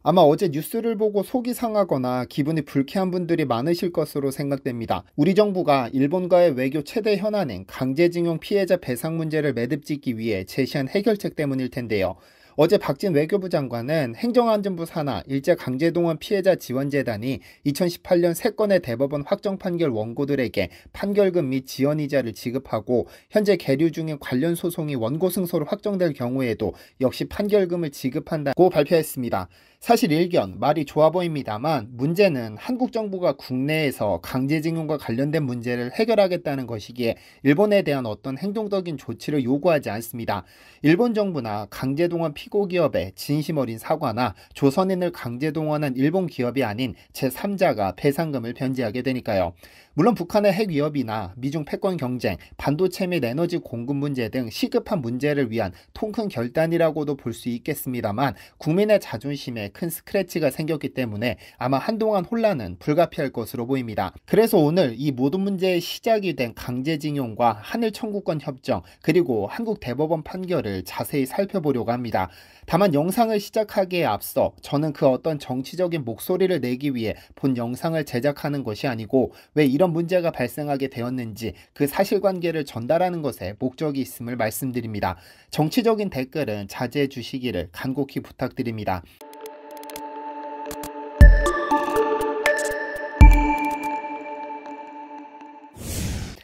아마 어제 뉴스를 보고 속이 상하거나 기분이 불쾌한 분들이 많으실 것으로 생각됩니다. 우리 정부가 일본과의 외교 최대 현안인 강제징용 피해자 배상 문제를 매듭짓기 위해 제시한 해결책 때문일 텐데요. 어제 박진 외교부 장관은 행정안전부 산하 일제강제동원 피해자 지원재단이 2018년 3건의 대법원 확정 판결 원고들에게 판결금 및 지연이자를 지급하고 현재 계류 중인 관련 소송이 원고 승소로 확정될 경우에도 역시 판결금을 지급한다고 발표했습니다. 사실 일견 말이 좋아 보입니다만 문제는 한국 정부가 국내에서 강제징용과 관련된 문제를 해결하겠다는 것이기에 일본에 대한 어떤 행동적인 조치를 요구하지 않습니다. 일본 정부나 강제동원 피고 기업의 진심 어린 사과나 조선인을 강제동원한 일본 기업이 아닌 제3자가 배상금을 변제하게 되니까요. 물론 북한의 핵 위협이나 미중 패권 경쟁, 반도체 및 에너지 공급 문제 등 시급한 문제를 위한 통큰 결단이라고도 볼 수 있겠습니다만 국민의 자존심에 큰 스크래치가 생겼기 때문에 아마 한동안 혼란은 불가피할 것으로 보입니다. 그래서 오늘 이 모든 문제의 시작이 된 강제징용과 한일 청구권 협정 그리고 한국 대법원 판결을 자세히 살펴보려고 합니다. 다만 영상을 시작하기에 앞서 저는 그 어떤 정치적인 목소리를 내기 위해 본 영상을 제작하는 것이 아니고 왜 이런 문제가 발생하게 되었는지 그 사실관계를 전달하는 것에 목적이 있음을 말씀드립니다. 정치적인 댓글은 자제해 주시기를 간곡히 부탁드립니다.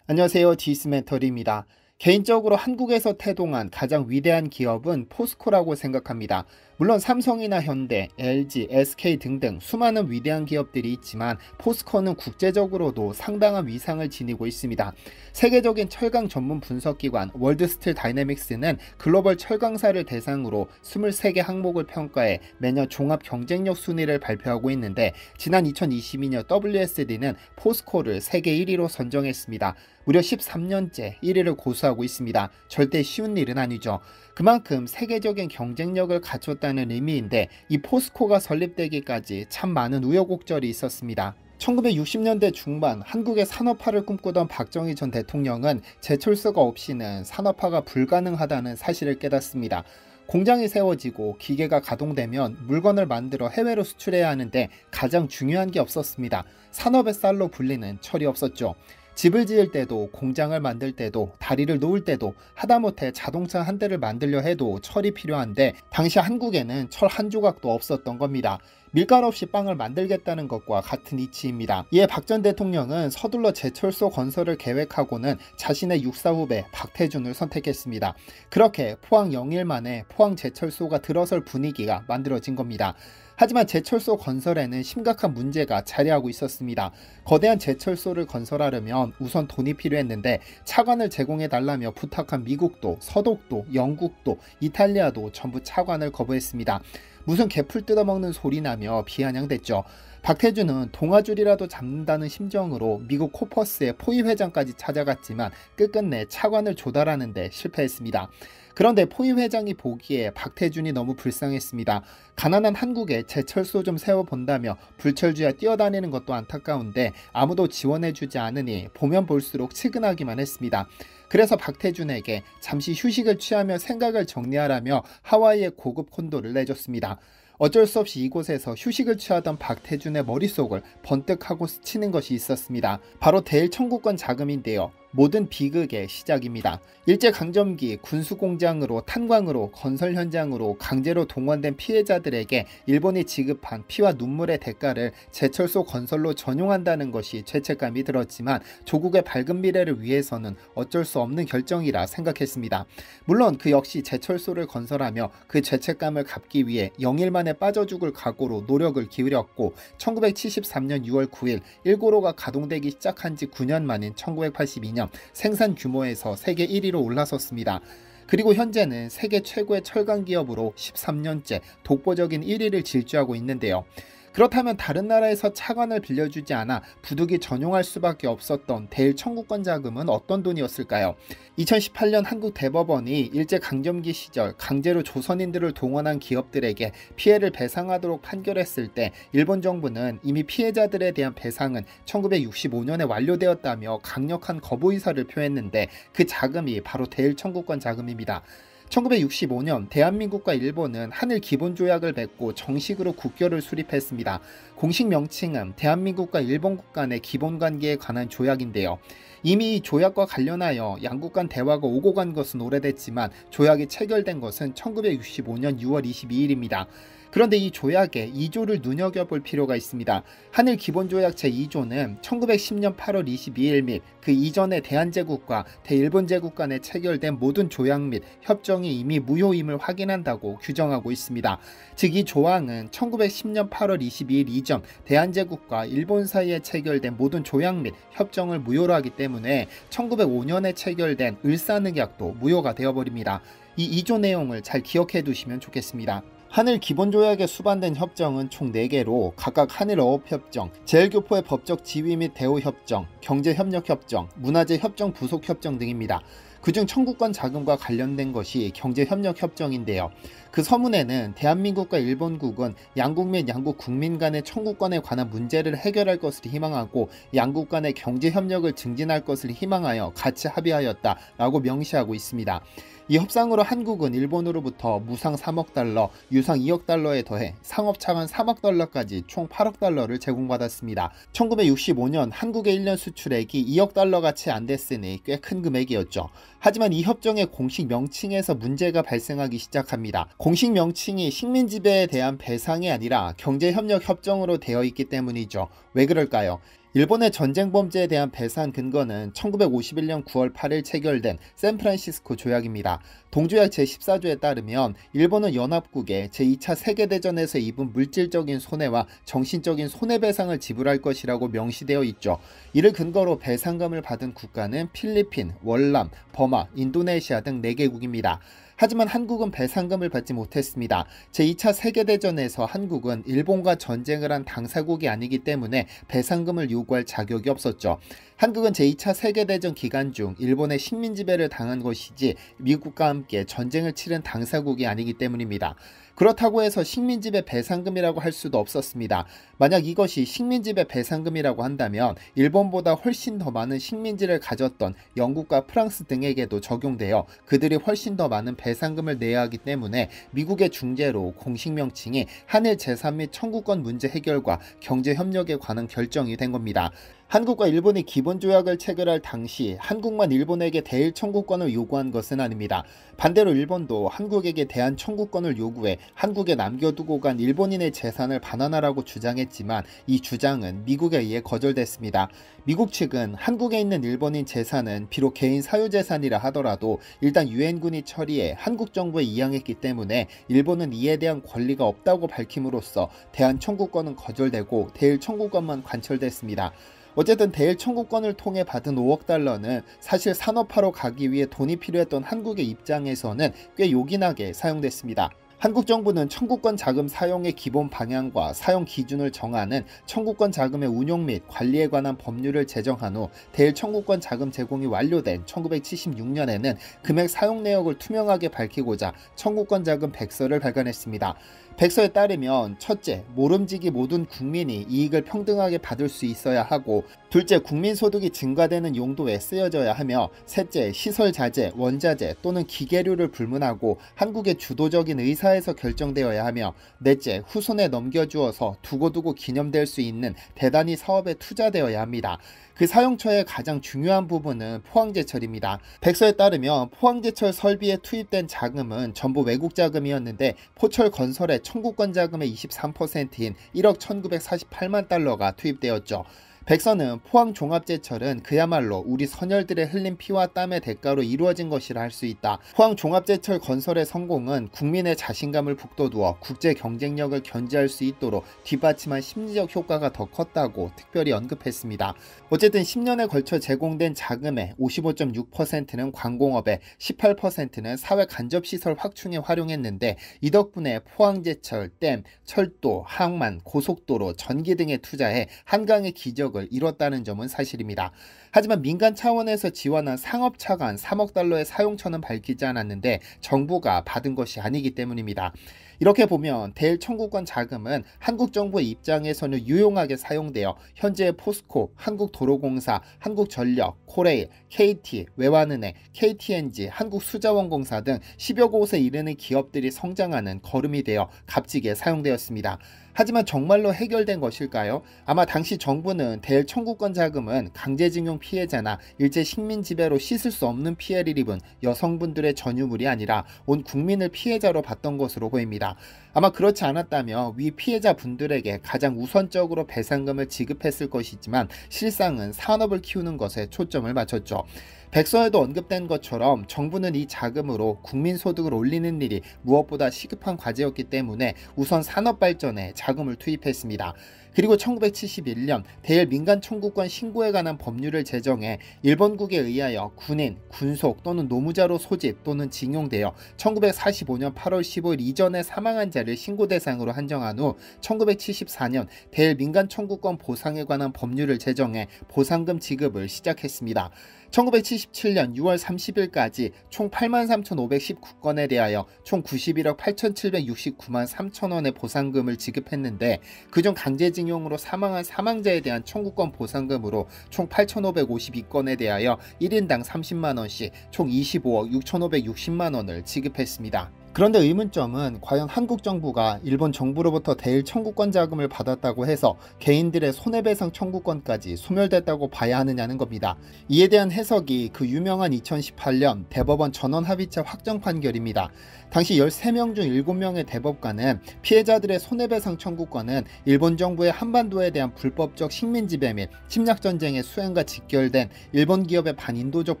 안녕하세요. 디스멘터리입니다. 개인적으로 한국에서 태동한 가장 위대한 기업은 포스코라고 생각합니다. 물론 삼성이나 현대, LG, SK 등등 수많은 위대한 기업들이 있지만 포스코는 국제적으로도 상당한 위상을 지니고 있습니다. 세계적인 철강 전문 분석기관 월드스틸 다이내믹스는 글로벌 철강사를 대상으로 23개 항목을 평가해 매년 종합 경쟁력 순위를 발표하고 있는데 지난 2022년 WSD는 포스코를 세계 1위로 선정했습니다. 무려 13년째 1위를 고수하고 있습니다. 절대 쉬운 일은 아니죠. 그만큼 세계적인 경쟁력을 갖췄다는 의미인데 이 포스코가 설립되기까지 참 많은 우여곡절이 있었습니다. 1960년대 중반 한국의 산업화를 꿈꾸던 박정희 전 대통령은 제철소가 없이는 산업화가 불가능하다는 사실을 깨닫습니다. 공장이 세워지고 기계가 가동되면 물건을 만들어 해외로 수출해야 하는데 가장 중요한 게 없었습니다. 산업의 쌀로 불리는 철이 없었죠. 집을 지을 때도 공장을 만들 때도 다리를 놓을 때도 하다못해 자동차 한 대를 만들려 해도 철이 필요한데 당시 한국에는 철 한 조각도 없었던 겁니다. 밀가루 없이 빵을 만들겠다는 것과 같은 이치입니다. 이에 박 전 대통령은 서둘러 제철소 건설을 계획하고는 자신의 육사 후배 박태준을 선택했습니다. 그렇게 포항 영일 만에 포항 제철소가 들어설 분위기가 만들어진 겁니다. 하지만 제철소 건설에는 심각한 문제가 자리하고 있었습니다. 거대한 제철소를 건설하려면 우선 돈이 필요했는데 차관을 제공해달라며 부탁한 미국도, 서독도, 영국도, 이탈리아도 전부 차관을 거부했습니다. 무슨 개풀 뜯어먹는 소리 나며 비아냥댔죠. 박태준은 동아줄이라도 잡는다는 심정으로 미국 코퍼스의 포위 회장까지 찾아갔지만 끝끝내 차관을 조달하는 데 실패했습니다. 그런데 포위 회장이 보기에 박태준이 너무 불쌍했습니다. 가난한 한국에 제철소 좀 세워본다며 불철주야 뛰어다니는 것도 안타까운데 아무도 지원해주지 않으니 보면 볼수록 측은하기만 했습니다. 그래서 박태준에게 잠시 휴식을 취하며 생각을 정리하라며 하와이의 고급 콘도를 내줬습니다. 어쩔 수 없이 이곳에서 휴식을 취하던 박태준의 머릿속을 번뜩하고 스치는 것이 있었습니다. 바로 대일 청구권 자금인데요. 모든 비극의 시작입니다. 일제강점기 군수공장으로 탄광으로 건설 현장으로 강제로 동원된 피해자들에게 일본이 지급한 피와 눈물의 대가를 제철소 건설로 전용한다는 것이 죄책감이 들었지만 조국의 밝은 미래를 위해서는 어쩔 수 없는 결정이라 생각했습니다. 물론 그 역시 제철소를 건설하며 그 죄책감을 갚기 위해 영일만에 빠져 죽을 각오로 노력을 기울였고 1973년 6월 9일 1고로가 가동되기 시작한 지 9년 만인 1982년 생산 규모에서 세계 1위로 올라섰습니다. 그리고 현재는 세계 최고의 철강 기업으로 13년째 독보적인 1위를 질주하고 있는데요. 그렇다면 다른 나라에서 차관을 빌려주지 않아 부득이 전용할 수밖에 없었던 대일 청구권 자금은 어떤 돈이었을까요? 2018년 한국 대법원이 일제강점기 시절 강제로 조선인들을 동원한 기업들에게 피해를 배상하도록 판결했을 때 일본 정부는 이미 피해자들에 대한 배상은 1965년에 완료되었다며 강력한 거부 의사를 표했는데 그 자금이 바로 대일 청구권 자금입니다. 1965년 대한민국과 일본은 한일 기본조약을 맺고 정식으로 국교를 수립했습니다. 공식 명칭은 대한민국과 일본국 간의 기본관계에 관한 조약인데요. 이미 이 조약과 관련하여 양국 간 대화가 오고 간 것은 오래됐지만 조약이 체결된 것은 1965년 6월 22일입니다. 그런데 이 조약에 2조를 눈여겨볼 필요가 있습니다. 한일 기본조약 제2조는 1910년 8월 22일 및 그 이전의 대한제국과 대일본제국 간에 체결된 모든 조약 및 협정이 이미 무효임을 확인한다고 규정하고 있습니다. 즉 이 조항은 1910년 8월 22일 이전 대한제국과 일본 사이에 체결된 모든 조약 및 협정을 무효로 하기 때문에 1905년에 체결된 을사늑약도 무효가 되어버립니다. 이 2조 내용을 잘 기억해 두시면 좋겠습니다. 한일 기본조약에 수반된 협정은 총 4개로 각각 한일어업협정, 제일교포의 법적 지위 및 대우협정, 경제협력협정, 문화재협정 부속협정 등입니다. 그중 청구권 자금과 관련된 것이 경제협력협정인데요. 그 서문에는 대한민국과 일본국은 양국 및 양국 국민 간의 청구권에 관한 문제를 해결할 것을 희망하고 양국 간의 경제협력을 증진할 것을 희망하여 같이 합의하였다라고 명시하고 있습니다. 이 협상으로 한국은 일본으로부터 무상 3억 달러, 유상 2억 달러에 더해 상업차관 3억 달러까지 총 8억 달러를 제공받았습니다. 1965년 한국의 1년 수출액이 2억 달러가 채 안 됐으니 꽤 큰 금액이었죠. 하지만 이 협정의 공식 명칭에서 문제가 발생하기 시작합니다. 공식 명칭이 식민지배에 대한 배상이 아니라 경제협력협정으로 되어 있기 때문이죠. 왜 그럴까요? 일본의 전쟁 범죄에 대한 배상 근거는 1951년 9월 8일 체결된 샌프란시스코 조약입니다. 동조약 제14조에 따르면 일본은 연합국에 제2차 세계대전에서 입은 물질적인 손해와 정신적인 손해배상을 지불할 것이라고 명시되어 있죠. 이를 근거로 배상금을 받은 국가는 필리핀, 월남, 버마, 인도네시아 등 4개국입니다. 하지만 한국은 배상금을 받지 못했습니다. 제2차 세계대전에서 한국은 일본과 전쟁을 한 당사국이 아니기 때문에 배상금을 요구할 자격이 없었죠. 한국은 제2차 세계대전 기간 중 일본의 식민지배를 당한 것이지 미국과 함께 전쟁을 치른 당사국이 아니기 때문입니다. 그렇다고 해서 식민지배 배상금이라고 할 수도 없었습니다. 만약 이것이 식민지배 배상금이라고 한다면 일본보다 훨씬 더 많은 식민지를 가졌던 영국과 프랑스 등에게도 적용되어 그들이 훨씬 더 많은 배상금을 내야 하기 때문에 미국의 중재로 공식 명칭이 한일 재산 및 청구권 문제 해결과 경제협력에 관한 결정이 된 겁니다. 한국과 일본이 기본조약을 체결할 당시 한국만 일본에게 대일 청구권을 요구한 것은 아닙니다. 반대로 일본도 한국에게 대한 청구권을 요구해 한국에 남겨두고 간 일본인의 재산을 반환하라고 주장했지만 이 주장은 미국에 의해 거절됐습니다. 미국 측은 한국에 있는 일본인 재산은 비록 개인 사유재산이라 하더라도 일단 유엔군이 처리해 한국 정부에 이양했기 때문에 일본은 이에 대한 권리가 없다고 밝힘으로써 대한 청구권은 거절되고 대일 청구권만 관철됐습니다. 어쨌든 대일 청구권을 통해 받은 5억 달러는 사실 산업화로 가기 위해 돈이 필요했던 한국의 입장에서는 꽤 요긴하게 사용됐습니다. 한국 정부는 청구권 자금 사용의 기본 방향과 사용 기준을 정하는 청구권 자금의 운용 및 관리에 관한 법률을 제정한 후 대일 청구권 자금 제공이 완료된 1976년에는 금액 사용 내역을 투명하게 밝히고자 청구권 자금 백서를 발간했습니다. 백서에 따르면 첫째, 모름지기 모든 국민이 이익을 평등하게 받을 수 있어야 하고 둘째, 국민소득이 증가되는 용도에 쓰여져야 하며 셋째, 시설 자재, 원자재 또는 기계류를 불문하고 한국의 주도적인 의사에서 결정되어야 하며 넷째, 후손에 넘겨주어서 두고두고 기념될 수 있는 대단히 사업에 투자되어야 합니다. 그 사용처의 가장 중요한 부분은 포항제철입니다. 백서에 따르면 포항제철 설비에 투입된 자금은 전부 외국 자금이었는데 포철 건설의 청구권 자금의 23%인 1억 1948만 달러가 투입되었죠. 백서는 포항종합제철은 그야말로 우리 선열들의 흘린 피와 땀의 대가로 이루어진 것이라 할 수 있다. 포항종합제철 건설의 성공은 국민의 자신감을 북돋우어 국제 경쟁력을 견지할 수 있도록 뒷받침한 심리적 효과가 더 컸다고 특별히 언급했습니다. 어쨌든 10년에 걸쳐 제공된 자금의 55.6%는 관공업에 18%는 사회 간접시설 확충에 활용했는데 이 덕분에 포항제철, 댐, 철도, 항만, 고속도로, 전기 등에 투자해 한강의 기적을 이뤘다는 점은 사실입니다. 하지만 민간 차원에서 지원한 상업차관 3억 달러의 사용처는 밝히지 않았는데 정부가 받은 것이 아니기 때문입니다. 이렇게 보면 대일 청구권 자금은 한국 정부의 입장에서는 유용하게 사용되어 현재 포스코, 한국도로공사, 한국전력, 코레일, KT, 외환은행, KTNG, 한국수자원공사 등 10여 곳에 이르는 기업들이 성장하는 거름이 되어 값지게 사용되었습니다. 하지만 정말로 해결된 것일까요? 아마 당시 정부는 대일 청구권 자금은 강제징용 피해자나 일제 식민 지배로 씻을 수 없는 피해를 입은 여성분들의 전유물이 아니라 온 국민을 피해자로 봤던 것으로 보입니다. 아마 그렇지 않았다면 위 피해자분들에게 가장 우선적으로 배상금을 지급했을 것이지만 실상은 산업을 키우는 것에 초점을 맞췄죠. 백서에도 언급된 것처럼 정부는 이 자금으로 국민소득을 올리는 일이 무엇보다 시급한 과제였기 때문에 우선 산업 발전에 자금을 투입했습니다. 그리고 1971년 대일 민간 청구권 신고에 관한 법률을 제정해 일본국에 의하여 군인, 군속 또는 노무자로 소집 또는 징용되어 1945년 8월 15일 이전에 사망한 자를 신고 대상으로 한정한 후 1974년 대일 민간 청구권 보상에 관한 법률을 제정해 보상금 지급을 시작했습니다. 1977년 6월 30일까지 총 83,519건에 대하여 총 91억 8,769만 3천원의 보상금을 지급했는데 그중 강제징용으로 사망한 사망자에 대한 청구권 보상금으로 총 8,552건에 대하여 1인당 30만원씩 총 25억 6,560만원을 지급했습니다. 그런데 의문점은 과연 한국 정부가 일본 정부로부터 대일 청구권 자금을 받았다고 해서 개인들의 손해배상 청구권까지 소멸됐다고 봐야 하느냐는 겁니다. 이에 대한 해석이 그 유명한 2018년 대법원 전원합의체 확정 판결입니다. 당시 13명 중 7명의 대법관은 피해자들의 손해배상 청구권은 일본 정부의 한반도에 대한 불법적 식민지배 및 침략전쟁의 수행과 직결된 일본 기업의 반인도적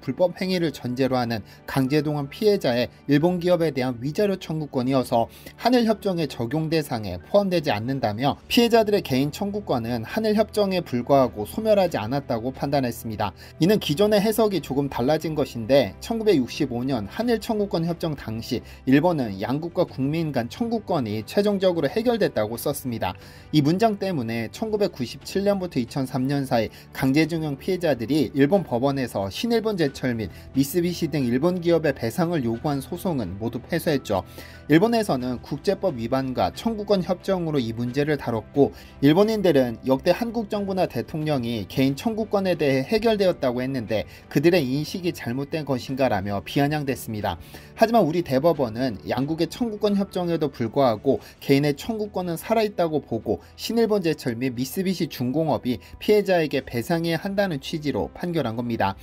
불법 행위를 전제로 하는 강제동원 피해자의 일본 기업에 대한 위자료 청구권이어서 한일협정의 적용 대상에 포함되지 않는다며 피해자들의 개인 청구권은 한일협정에 불과하고 소멸하지 않았다고 판단했습니다. 이는 기존의 해석이 조금 달라진 것인데 1965년 한일청구권 협정 당시 일본은 양국과 국민 간 청구권이 최종적으로 해결됐다고 썼습니다. 이 문장 때문에 1997년부터 2003년 사이 강제징용 피해자들이 일본 법원에서 신일본제철 및 미쓰비시 등 일본 기업의 배상을 요구한 소송은 모두 패소했죠. 일본에서는 국제법 위반과 청구권 협정으로 이 문제를 다뤘고 일본인들은 역대 한국 정부나 대통령이 개인 청구권에 대해 해결되었다고 했는데 그들의 인식이 잘못된 것인가라며 비아냥댔습니다. 하지만 우리 대법원은 양국의 청구권 협정에도 불구하고 개인의 청구권은 살아있다고 보고 신일본제철 및 미쓰비시 중공업이 피해자에게 배상해야 한다는 취지로 판결한 겁니다.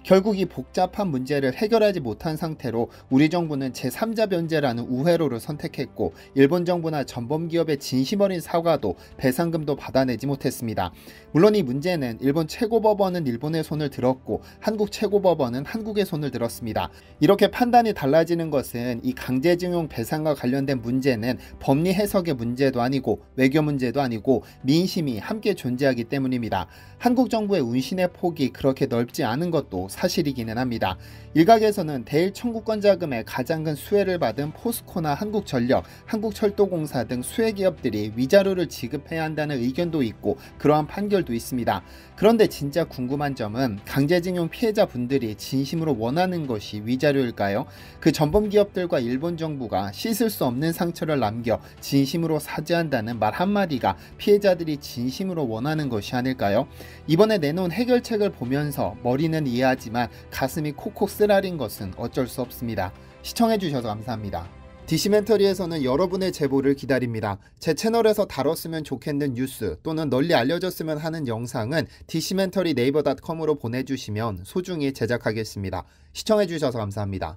결국 이 복잡한 문제를 해결하지 못한 상태로 우리 정부는 제3자 변제라는 우회로를 선택했고 일본 정부나 전범기업의 진심 어린 사과도 배상금도 받아내지 못했습니다. 물론 이 문제는 일본 최고법원은 일본의 손을 들었고 한국 최고법원은 한국의 손을 들었습니다. 이렇게 판단이 달라지는 것은 이 강제징용 배상과 관련된 문제는 법리 해석의 문제도 아니고 외교 문제도 아니고 민심이 함께 존재하기 때문입니다. 한국 정부의 운신의 폭이 그렇게 넓지 않은 것도 사실이기는 합니다. 일각에서는 대일 청구권 자금의 가장 큰 수혜를 받은 포스코나 한국전력, 한국철도공사 등 수혜 기업들이 위자료를 지급해야 한다는 의견도 있고 그러한 판결도 있습니다. 그런데 진짜 궁금한 점은 강제징용 피해자분들이 진심으로 원하는 것이 위자료일까요? 그 전범 기업들과 일본 정부가 씻을 수 없는 상처를 남겨 진심으로 사죄한다는 말 한마디가 피해자들이 진심으로 원하는 것이 아닐까요? 이번에 내놓은 해결책을 보면서 머리는 이해하지만 가슴이 콕콕 쓰라린 것은 어쩔 수 없습니다. 시청해주셔서 감사합니다. 디시멘터리에서는 여러분의 제보를 기다립니다. 제 채널에서 다뤘으면 좋겠는 뉴스 또는 널리 알려졌으면 하는 영상은 디시멘터리 네이버.com으로 보내주시면 소중히 제작하겠습니다. 시청해주셔서 감사합니다.